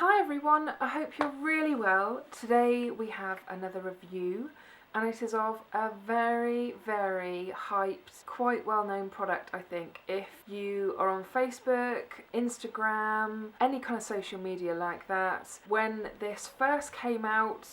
Hi everyone, I hope you're really well. Today we have another review and it is of a very hyped, quite well known product I think. If you are on Facebook, Instagram, any kind of social media like that, when this first came out,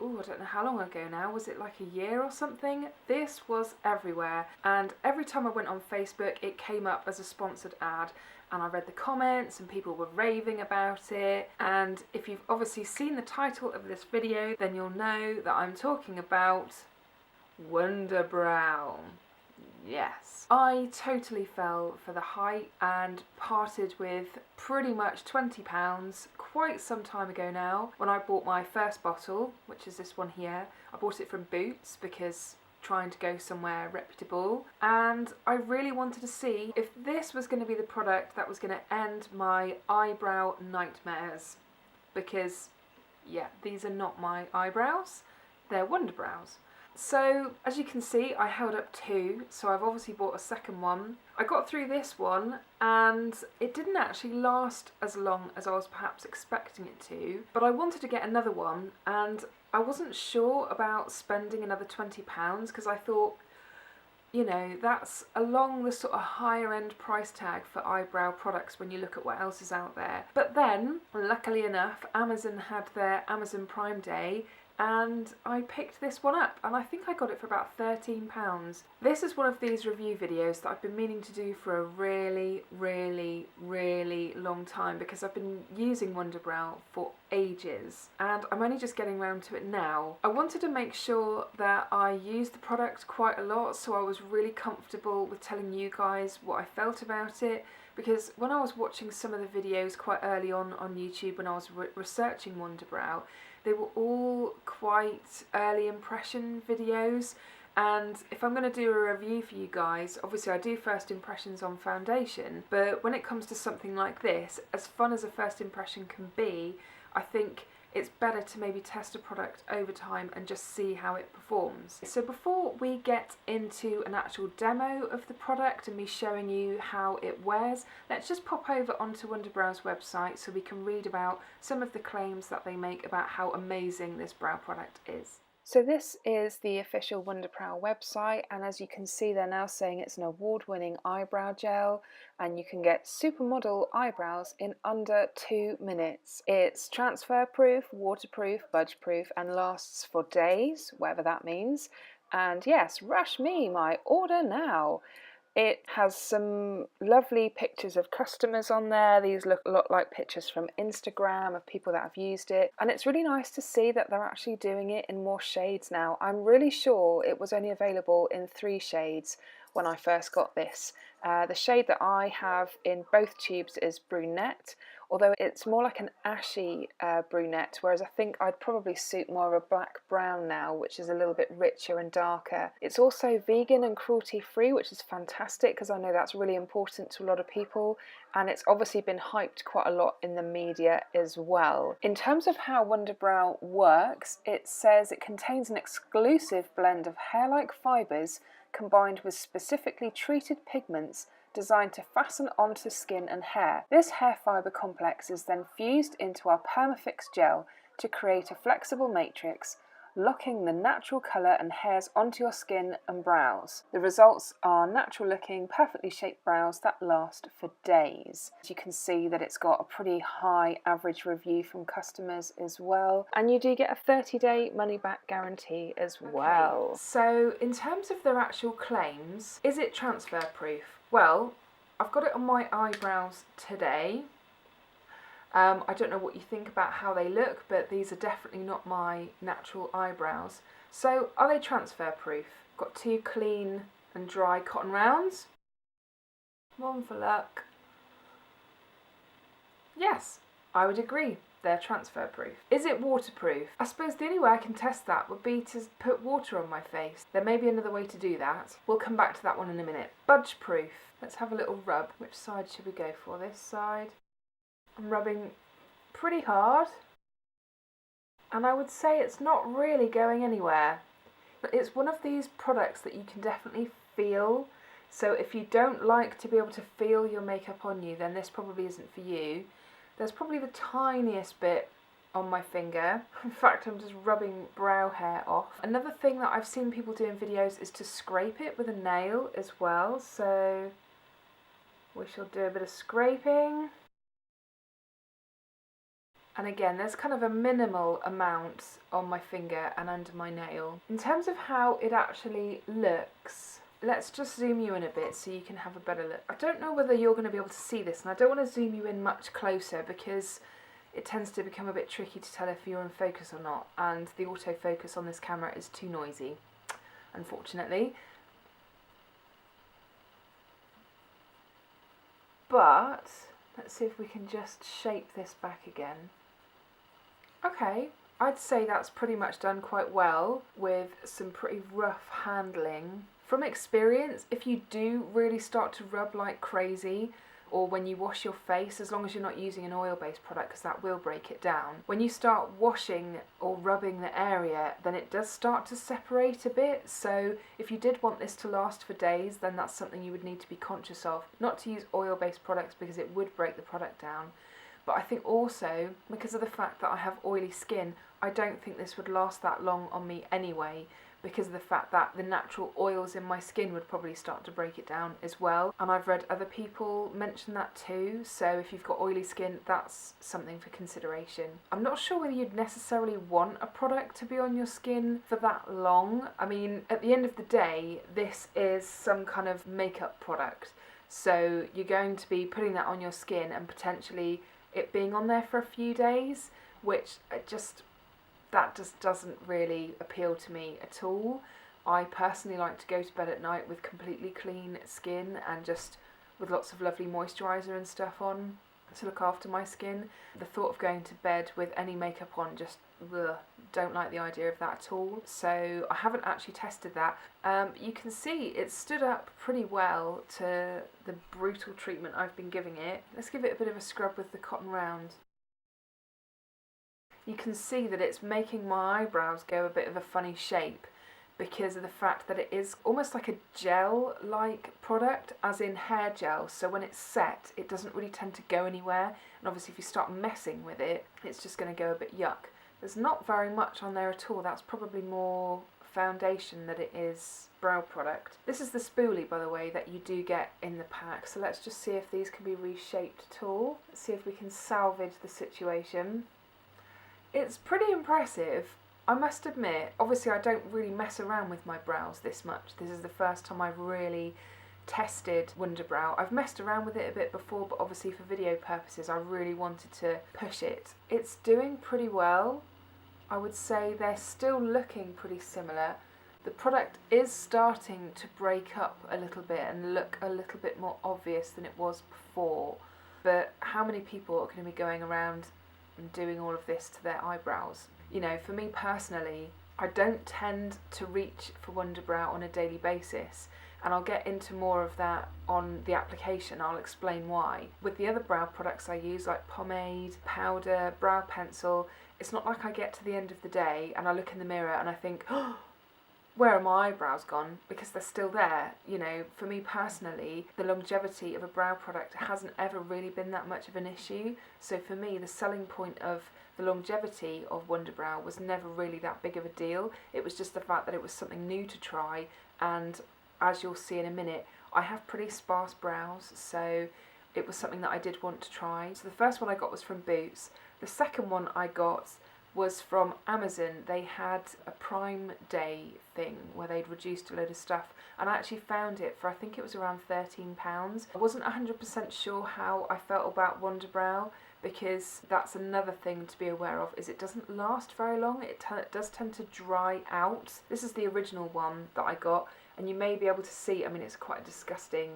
I don't know how long ago now, was it like a year or something? This was everywhere and every time I went on Facebook it came up as a sponsored ad and I read the comments and people were raving about it. And if you've obviously seen the title of this video, then you'll know that I'm talking about Wunderbrow. Yes. I totally fell for the hype and parted with pretty much £20 quite some time ago now when I bought my first bottle, which is this one here. I bought it from Boots because trying to go somewhere reputable, and I really wanted to see if this was going to be the product that was going to end my eyebrow nightmares, because yeah, these are not my eyebrows, they're Wunderbrows. So as you can see, I held up two, so I've obviously bought a second one. I got through this one and it didn't actually last as long as I was perhaps expecting it to, but I wanted to get another one and I wasn't sure about spending another £20 because I thought, you know, that's along the sort of higher end price tag for eyebrow products when you look at what else is out there. But then, luckily enough, Amazon had their Amazon Prime Day and I picked this one up and I think I got it for about £13. This is one of these review videos that I've been meaning to do for a really long time because I've been using Wunderbrow for ages and I'm only just getting around to it now. I wanted to make sure that I used the product quite a lot so I was really comfortable with telling you guys what I felt about it, because when I was watching some of the videos quite early on YouTube when I was researching Wunderbrow, they were all quite early impression videos, and if I'm going to do a review for you guys, obviously I do first impressions on foundation, but when it comes to something like this, as fun as a first impression can be, I think it's better to maybe test a product over time and just see how it performs. So before we get into an actual demo of the product and me showing you how it wears, let's just pop over onto Wunderbrow's website so we can read about some of the claims that they make about how amazing this brow product is. So this is the official Wunderbrow website, and as you can see they're now saying it's an award-winning eyebrow gel and you can get supermodel eyebrows in under 2 minutes. It's transfer-proof, waterproof, budgeproof and lasts for days, whatever that means. And yes, rush me, my order now. It has some lovely pictures of customers on there. These look a lot like pictures from Instagram of people that have used it. And it's really nice to see that they're actually doing it in more shades now. I'm really sure it was only available in 3 shades when I first got this. The shade that I have in both tubes is Brunette, although it's more like an ashy brunette, whereas I think I'd probably suit more of a black brown now, which is a little bit richer and darker. It's also vegan and cruelty free, which is fantastic because I know that's really important to a lot of people, and it's obviously been hyped quite a lot in the media as well. In terms of how Wunderbrow works, it says it contains an exclusive blend of hair-like fibres combined with specifically treated pigments designed to fasten onto skin and hair. This hair fibre complex is then fused into our Permafix gel to create a flexible matrix, locking the natural colour and hairs onto your skin and brows. The results are natural looking, perfectly shaped brows that last for days. As you can see that it's got a pretty high average review from customers as well, and you do get a 30-day money back guarantee as well. So in terms of their actual claims, is it transfer proof? Well, I've got it on my eyebrows today. I don't know what you think about how they look, but these are definitely not my natural eyebrows. So are they transfer proof? Got 2 clean and dry cotton rounds. One for luck. Yes, I would agree. They're transfer proof. Is it waterproof? I suppose the only way I can test that would be to put water on my face. There may be another way to do that. We'll come back to that one in a minute. Budge proof. Let's have a little rub. Which side should we go for? This side. I'm rubbing pretty hard, and I would say it's not really going anywhere. But it's one of these products that you can definitely feel, so if you don't like to be able to feel your makeup on you, then this probably isn't for you. There's probably the tiniest bit on my finger. In fact, I'm just rubbing brow hair off. Another thing that I've seen people do in videos is to scrape it with a nail as well. So we shall do a bit of scraping. And again, there's kind of a minimal amount on my finger and under my nail. In terms of how it actually looks, let's just zoom you in a bit so you can have a better look. I don't know whether you're going to be able to see this, and I don't want to zoom you in much closer because it tends to become a bit tricky to tell if you're in focus or not, and the autofocus on this camera is too noisy, unfortunately. But let's see if we can just shape this back again. Okay, I'd say that's pretty much done quite well with some pretty rough handling. From experience, if you do really start to rub like crazy, or when you wash your face, as long as you're not using an oil-based product, because that will break it down. When you start washing or rubbing the area, then it does start to separate a bit. So if you did want this to last for days, then that's something you would need to be conscious of. Not to use oil-based products because it would break the product down. But I think also, because of the fact that I have oily skin, I don't think this would last that long on me anyway, because of the fact that the natural oils in my skin would probably start to break it down as well. And I've read other people mention that too, so if you've got oily skin, that's something for consideration. I'm not sure whether you'd necessarily want a product to be on your skin for that long. I mean, at the end of the day, this is some kind of makeup product, so you're going to be putting that on your skin and potentially it being on there for a few days, which that just doesn't really appeal to me at all. I personally like to go to bed at night with completely clean skin and just with lots of lovely moisturiser and stuff on to look after my skin. The thought of going to bed with any makeup on, just don't like the idea of that at all. So I haven't actually tested that. You can see it stood up pretty well to the brutal treatment I've been giving it. Let's give it a bit of a scrub with the cotton round. You can see that it's making my eyebrows go a bit of a funny shape because of the fact that it is almost like a gel-like product, as in hair gel. So when it's set, it doesn't really tend to go anywhere. And obviously if you start messing with it, it's just going to go a bit yuck. There's not very much on there at all. That's probably more foundation than it is brow product. This is the spoolie, by the way, that you do get in the pack. So let's just see if these can be reshaped at all. Let's see if we can salvage the situation. It's pretty impressive, I must admit. Obviously I don't really mess around with my brows this much. This is the first time I've really tested Wunderbrow. I've messed around with it a bit before, but obviously for video purposes I really wanted to push it. It's doing pretty well. I would say they're still looking pretty similar. The product is starting to break up a little bit and look a little bit more obvious than it was before. But how many people are going to be going around and doing all of this to their eyebrows? You know, for me personally, I don't tend to reach for Wunderbrow on a daily basis, and I'll get into more of that on the application. I'll explain why. With the other brow products I use, like pomade, powder, brow pencil, it's not like I get to the end of the day and I look in the mirror and I think, oh, where are my eyebrows gone? Because they're still there. You know, for me personally, the longevity of a brow product hasn't ever really been that much of an issue. So for me, the selling point of the longevity of Wunderbrow was never really that big of a deal. It was just the fact that it was something new to try, and as you'll see in a minute, I have pretty sparse brows, so it was something that I did want to try. So the first one I got was from Boots. The second one I got was from Amazon. They had a Prime Day thing where they'd reduced a load of stuff, and I actually found it for, I think it was around £13. I wasn't 100% sure how I felt about Wunderbrow, because that's another thing to be aware of, is it doesn't last very long. It does tend to dry out. This is the original one that I got, and you may be able to see, I mean, it's quite a disgusting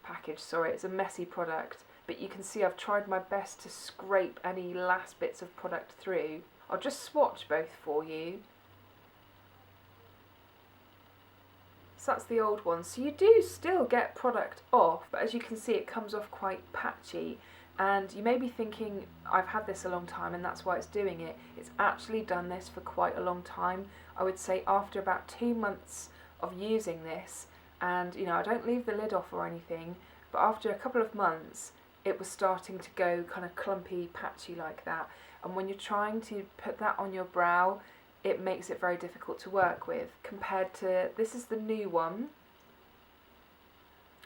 package, sorry, it's a messy product, but you can see I've tried my best to scrape any last bits of product through. I'll just swatch both for you. So that's the old one. So you do still get product off, but as you can see it comes off quite patchy. And you may be thinking, I've had this a long time and that's why it's doing it. It's actually done this for quite a long time. I would say after about 2 months of using this, and you know, I don't leave the lid off or anything, but after a couple of months, it was starting to go kind of clumpy, patchy like that. And when you're trying to put that on your brow, it makes it very difficult to work with. Compared to, this is the new one.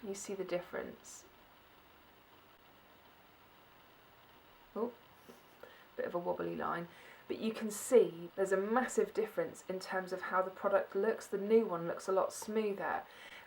You see the difference. Oh, bit of a wobbly line. But you can see there's a massive difference in terms of how the product looks. The new one looks a lot smoother.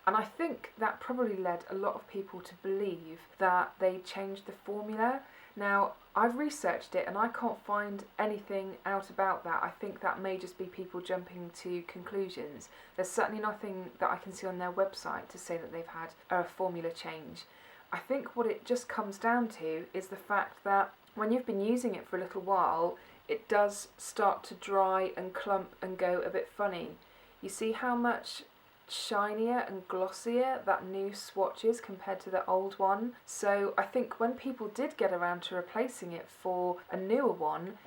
And I think that probably led a lot of people to believe that they changed the formula. Now, I've researched it and I can't find anything out about that. I think that may just be people jumping to conclusions. There's certainly nothing that I can see on their website to say that they've had a formula change. I think what it just comes down to is the fact that when you've been using it for a little while, it does start to dry and clump and go a bit funny. You see how much shinier and glossier that new swatch is compared to the old one. So I think when people did get around to replacing it for a newer one,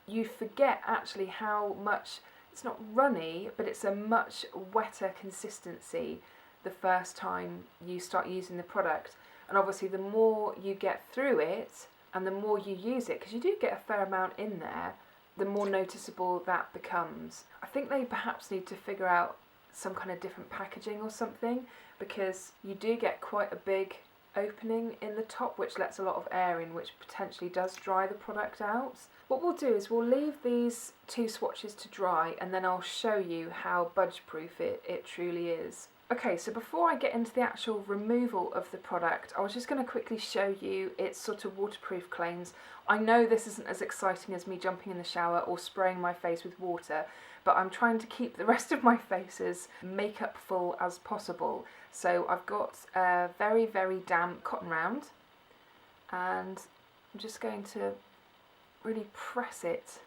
you forget actually how much, it's not runny, but it's a much wetter consistency the first time you start using the product. And obviously the more you get through it and the more you use it, because you do get a fair amount in there, the more noticeable that becomes. I think they perhaps need to figure out some kind of different packaging or something, because you do get quite a big opening in the top which lets a lot of air in, which potentially does dry the product out. What we'll do is we'll leave these two swatches to dry and then I'll show you how budgeproof it truly is. Okay, so before I get into the actual removal of the product, I was just going to quickly show you its sort of waterproof claims. I know this isn't as exciting as me jumping in the shower or spraying my face with water, but I'm trying to keep the rest of my face as makeup full as possible. So I've got a very, very damp cotton round and I'm just going to really press it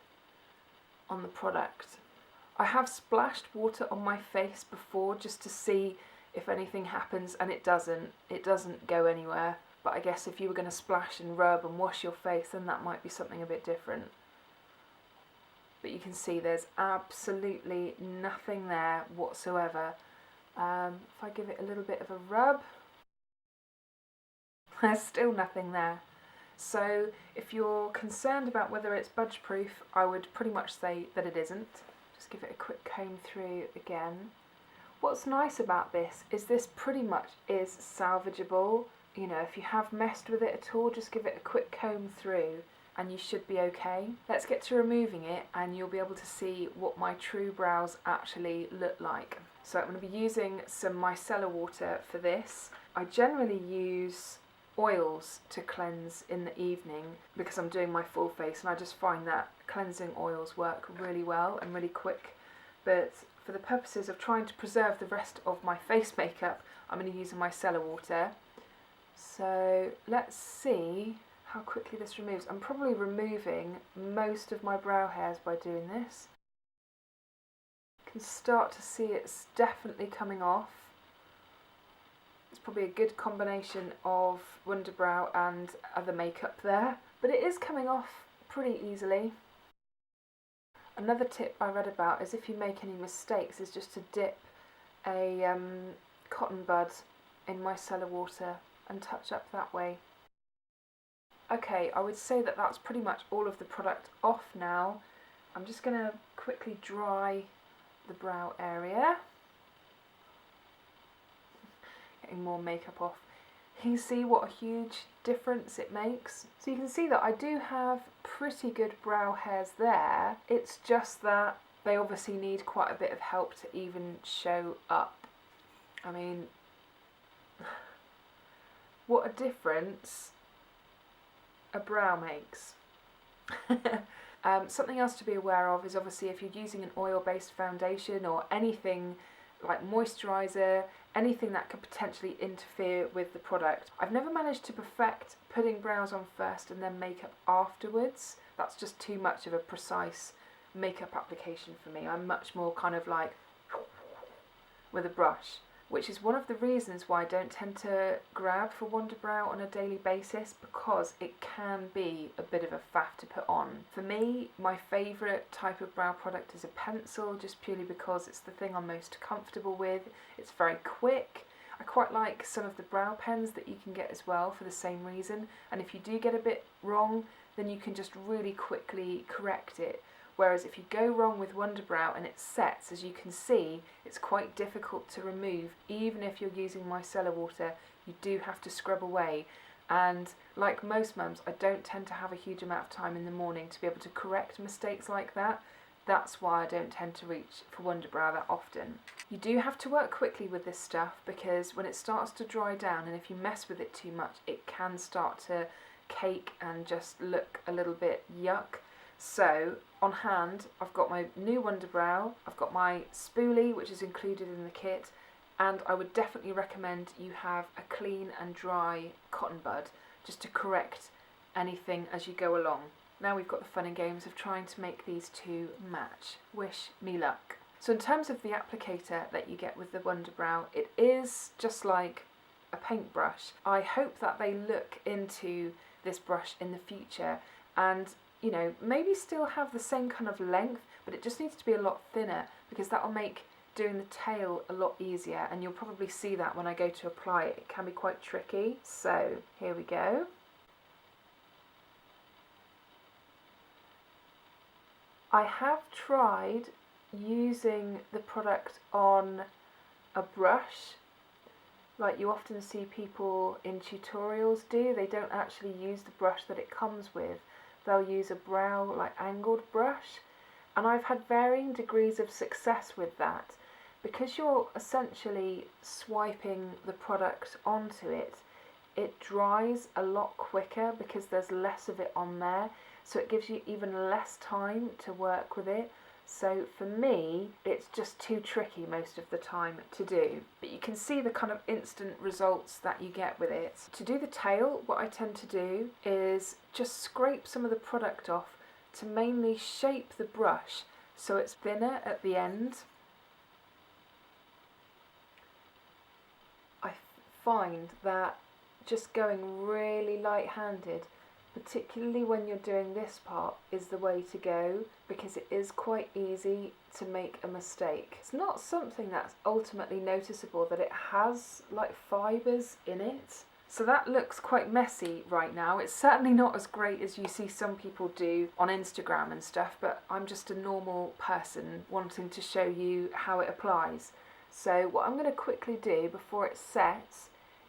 on the product. I have splashed water on my face before just to see if anything happens, and it doesn't go anywhere. But I guess if you were going to splash and rub and wash your face, then that might be something a bit different. But you can see there's absolutely nothing there whatsoever. If I give it a little bit of a rub, there's still nothing there. So if you're concerned about whether it's budgeproof, I would pretty much say that it isn't. Just give it a quick comb through again. What's nice about this pretty much is salvageable. You know, if you have messed with it at all, just give it a quick comb through and you should be okay. Let's get to removing it and you'll be able to see what my true brows actually look like. So I'm going to be using some micellar water for this. I generally use oils to cleanse in the evening because I'm doing my full face, and I just find that cleansing oils work really well and really quick. But for the purposes of trying to preserve the rest of my face makeup, I'm going to use a micellar water. So let's see how quickly this removes. I'm probably removing most of my brow hairs by doing this. You can start to see it's definitely coming off. It's probably a good combination of Wunderbrow and other makeup there, but it is coming off pretty easily. Another tip I read about is if you make any mistakes is just to dip a cotton bud in micellar water and touch up that way. Okay, I would say that that's pretty much all of the product off now. I'm just going to quickly dry the brow area. Getting more makeup off. You can see what a huge difference it makes. So you can see that I do have pretty good brow hairs there. It's just that they obviously need quite a bit of help to even show up. I mean, what a difference a brow makes. Something else to be aware of is obviously if you're using an oil-based foundation or anything like moisturiser, anything that could potentially interfere with the product. I've never managed to perfect putting brows on first and then makeup afterwards. That's just too much of a precise makeup application for me. I'm much more kind of like with a brush, which is one of the reasons why I don't tend to grab for Wunderbrow on a daily basis, because it can be a bit of a faff to put on. For me, my favourite type of brow product is a pencil, just purely because it's the thing I'm most comfortable with. It's very quick. I quite like some of the brow pens that you can get as well for the same reason, and if you do get a bit wrong, then you can just really quickly correct it. Whereas if you go wrong with Wunderbrow and it sets, as you can see, it's quite difficult to remove. Even if you're using micellar water, you do have to scrub away. And like most mums, I don't tend to have a huge amount of time in the morning to be able to correct mistakes like that. That's why I don't tend to reach for Wunderbrow that often. You do have to work quickly with this stuff, because when it starts to dry down, and if you mess with it too much, it can start to cake and just look a little bit yuck. So on hand, I've got my new Wunderbrow, I've got my spoolie, which is included in the kit, and I would definitely recommend you have a clean and dry cotton bud just to correct anything as you go along. Now we've got the fun and games of trying to make these two match. Wish me luck. So in terms of the applicator that you get with the Wunderbrow, it is just like a paintbrush. I hope that they look into this brush in the future and, you know, maybe still have the same kind of length, but it just needs to be a lot thinner, because that will make doing the tail a lot easier, and you'll probably see that when I go to apply it. It can be quite tricky. So here we go. I have tried using the product on a brush, like you often see people in tutorials do. They don't actually use the brush that it comes with. They'll use a brow, like angled brush, and I've had varying degrees of success with that. Because you're essentially swiping the product onto it, it dries a lot quicker because there's less of it on there, so it gives you even less time to work with it. So for me, it's just too tricky most of the time to do. But you can see the kind of instant results that you get with it. To do the tail, what I tend to do is just scrape some of the product off to mainly shape the brush so it's thinner at the end. I find that just going really light-handed, particularly when you're doing this part, is the way to go, because it is quite easy to make a mistake. It's not something that's ultimately noticeable that it has like fibres in it. So that looks quite messy right now. It's certainly not as great as you see some people do on Instagram and stuff, but I'm just a normal person wanting to show you how it applies. So what I'm going to quickly do before it sets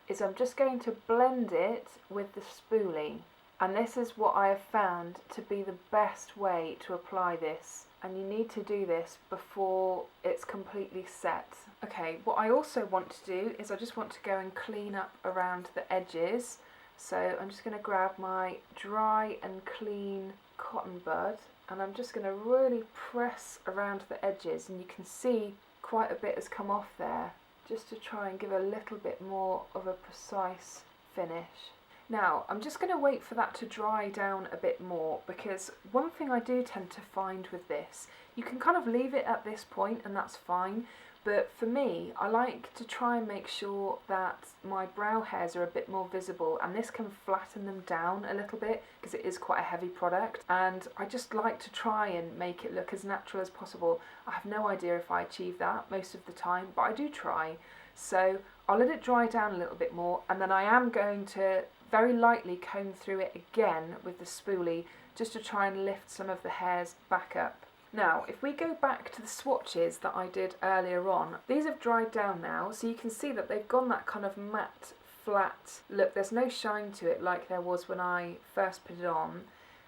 is I'm just going to blend it with the spoolie. And this is what I have found to be the best way to apply this. And you need to do this before it's completely set. Okay, what I also want to do is I just want to go and clean up around the edges. So I'm just going to grab my dry and clean cotton bud, and I'm just going to really press around the edges, and you can see quite a bit has come off there, just to try and give a little bit more of a precise finish. Now, I'm just going to wait for that to dry down a bit more, because one thing I do tend to find with this, you can kind of leave it at this point and that's fine, but for me, I like to try and make sure that my brow hairs are a bit more visible, and this can flatten them down a little bit because it is quite a heavy product, and I just like to try and make it look as natural as possible. I have no idea if I achieve that most of the time, but I do try. So I'll let it dry down a little bit more, and then I am going to very lightly comb through it again with the spoolie just to try and lift some of the hairs back up. Now, if we go back to the swatches that I did earlier on, these have dried down now, so you can see that they've gone that kind of matte, flat look. There's no shine to it like there was when I first put it on.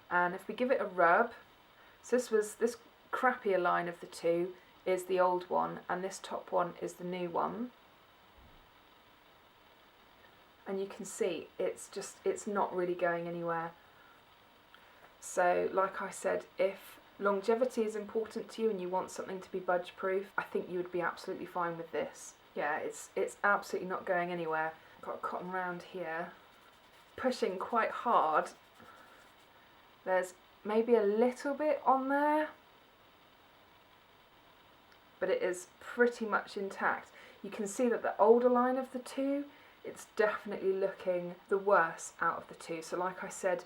And if we give it a rub, so this crappier line of the two is the old one, and this top one is the new one. And you can see it's not really going anywhere. So like I said, if longevity is important to you and you want something to be budge proof, I think you would be absolutely fine with this. Yeah, it's absolutely not going anywhere. I've got a cotton round here, pushing quite hard. There's maybe a little bit on there, but it is pretty much intact. You can see that the older line of the two, it's definitely looking the worse out of the two. So like I said,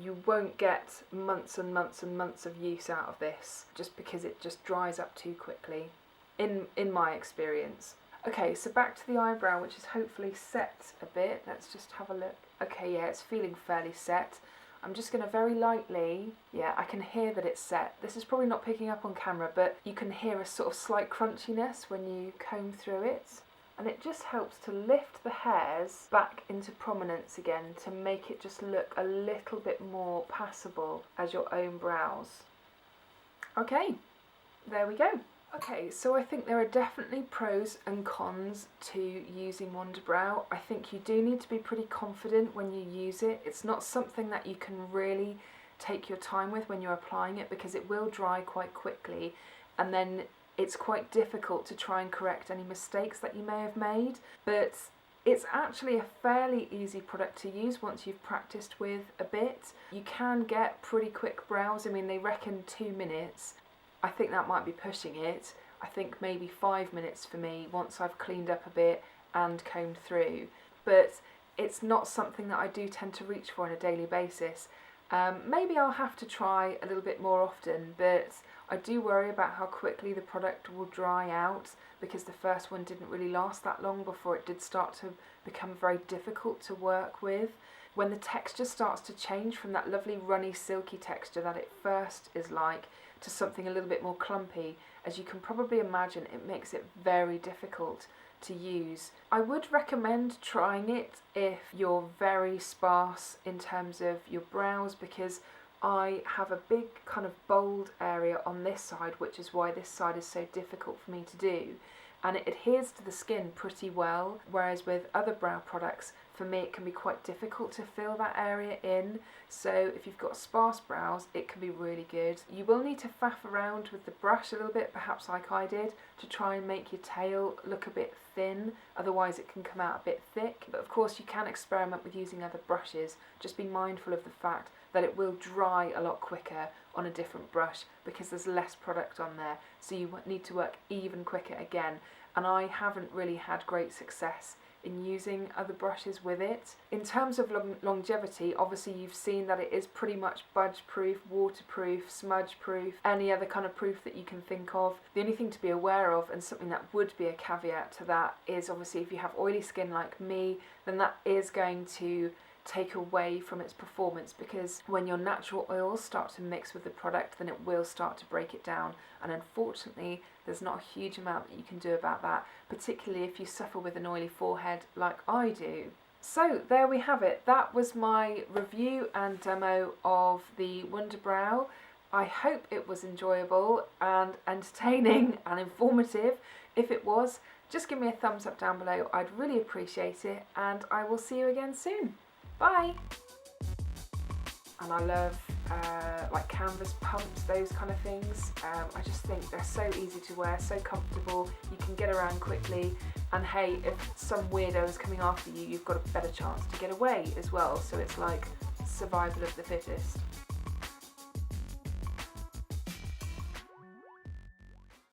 you won't get months and months and months of use out of this just because it just dries up too quickly, in my experience. Okay, so back to the eyebrow, which is hopefully set a bit. Let's just have a look. Okay, yeah, it's feeling fairly set. I'm just going to very lightly, yeah, I can hear that it's set. This is probably not picking up on camera, but you can hear a sort of slight crunchiness when you comb through it. And it just helps to lift the hairs back into prominence again to make it just look a little bit more passable as your own brows. Okay, there we go. Okay, so I think there are definitely pros and cons to using Wunderbrow. I think you do need to be pretty confident when you use it. It's not something that you can really take your time with when you're applying it, because it will dry quite quickly, and then it's quite difficult to try and correct any mistakes that you may have made. But it's actually a fairly easy product to use once you've practiced with a bit. You can get pretty quick brows. I mean, they reckon 2 minutes. I think that might be pushing it. I think maybe 5 minutes for me once I've cleaned up a bit and combed through. But it's not something that I do tend to reach for on a daily basis. Maybe I'll have to try a little bit more often, but I do worry about how quickly the product will dry out, because the first one didn't really last that long before it did start to become very difficult to work with. When the texture starts to change from that lovely runny silky texture that it first is like to something a little bit more clumpy, as you can probably imagine, it makes it very difficult to use. I would recommend trying it if you're very sparse in terms of your brows, because I have a big kind of bold area on this side, which is why this side is so difficult for me to do, and it adheres to the skin pretty well, whereas with other brow products, for me it can be quite difficult to fill that area in. So if you've got sparse brows, it can be really good. You will need to faff around with the brush a little bit, perhaps like I did, to try and make your tail look a bit thin, otherwise it can come out a bit thick. But of course you can experiment with using other brushes. Just be mindful of the fact that it will dry a lot quicker on a different brush because there's less product on there, so you need to work even quicker again. And I haven't really had great success in using other brushes with it. In terms of longevity, obviously you've seen that it is pretty much budge-proof, waterproof, smudge-proof, any other kind of proof that you can think of. The only thing to be aware of, and something that would be a caveat to that, is obviously if you have oily skin like me, then that is going to take away from its performance, because when your natural oils start to mix with the product, then it will start to break it down, and unfortunately there's not a huge amount that you can do about that, particularly if you suffer with an oily forehead like I do. So there we have it. That was my review and demo of the Wunderbrow. I hope it was enjoyable and entertaining and informative. If it was, just give me a thumbs up down below. I'd really appreciate it, and I will see you again soon. Bye! And I love like canvas pumps, those kind of things. I just think they're so easy to wear, so comfortable, you can get around quickly, and hey, if some weirdo is coming after you, you've got a better chance to get away as well, so it's like survival of the fittest.